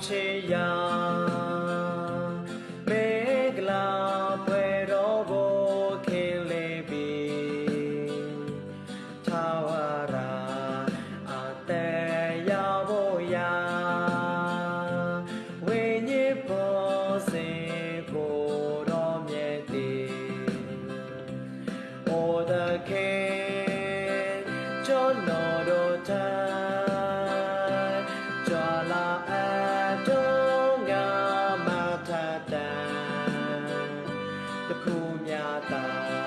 ချေရာမင်္ဂလာဖွယ်တော်ကိုခင်လေးပြီးထာဝရအသက်ရောက်ဖို့ရာဝိညာဉ်ပေါ်စင်ကိုတော်မြတ်တည် Oh the king ကျွန်တော်တို့ထံကြွလာအပ်တော်ငါမထတန်တခုများသာ